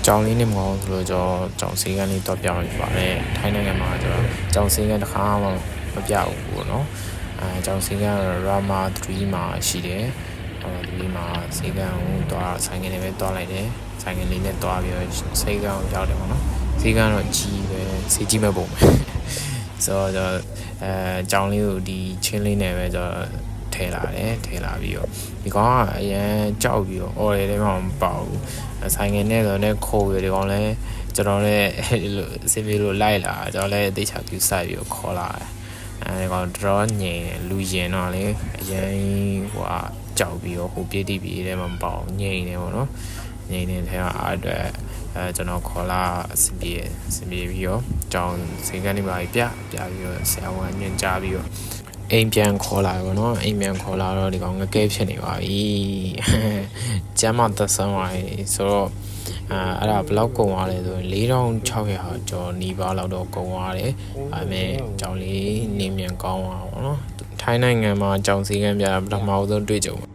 ကြောင်လေးနဲ့မကောင်းဆိုလို့ကြောင်စည်းကမ်းလေးတော့ပြမှာဖြစ်ပါတယ်ထိုင်းနိုင်ငံမှာကြောင်စည်းကမ်းတစ်ခါမှမပြဘူးပေါ့နော်ကြောင်စည်းကမ်း Rama 3မှာရှိတယ်ဒီမှာစည်းကမ်းကိုတော့ဆိုင်ငယ်လေးပဲတွားလိုက်တယ်ဆိုင်ငယ်လေးနဲ့တွားပြီးတော့စည်းကမ်းကိုရောက်တယ်ပေါ့နော်စည်းကမ်းတော့ကြီးပဲစီကြီးမဲ့ပုံပဲဆိုတော့ကြောင်လေးကိုဒီချင်းလေးနဲ့ပဲထဲလာပြီးတော့ဒီကောင်ကအရင်ကြောက်ပြီးတော့အော်တယ်လည်းမပေါ့ဘူးဆိုင်ငယ်နဲ့တော့လည်းခိုးရဒီကောင်လည်းကျွန်တော်လည်းလိုအစီအပြေလို့လိုက်လာကျွန်တော်လည်းအသေးချာပြူဆိုင်ပြီးတော့ခေါ်လာတယ်ဒီကောင်တော်ညင်လူရင်တော့လေအရင်ဟိုကြောက်ပြီးတော့ဟိုပြေးတိပြေးလည်းမပေါ့ညင်နေပေါ့နော်ညင်နေတဲ့အားအတွက်ကျွန်တော်ခေါ်လာအစီအပြေပြီးတော့ကြောင်စိတ်ကနေပါပြပြီးတော့ဆရာဝန်ညွှန်ကြားပြီးတော့အိမ်ပြန်ခေါ်လာပေါ့နော်အိမ်ပြန်ခေါ်လာတော့ဒီကောင်ငကဲဖြစ်နေပါပြီကျမ်းမသက်ဆန်းပါဆိုတော့အဲ့ဒါဘယ်လောက်ကုန်သွားလဲဆိုရင်4600ကျော်နီးပါးလောက်တော့ကုန်သွားတယ်ဒါပေမဲ့ကြောင်လေးနေမြန်ကောင်းသွားပါပေါ့နော်ထိုင်းနိုင်ငံမှာကြောင်စည်းကမ်းပြပထမဆုံးတွေ့ကြုံ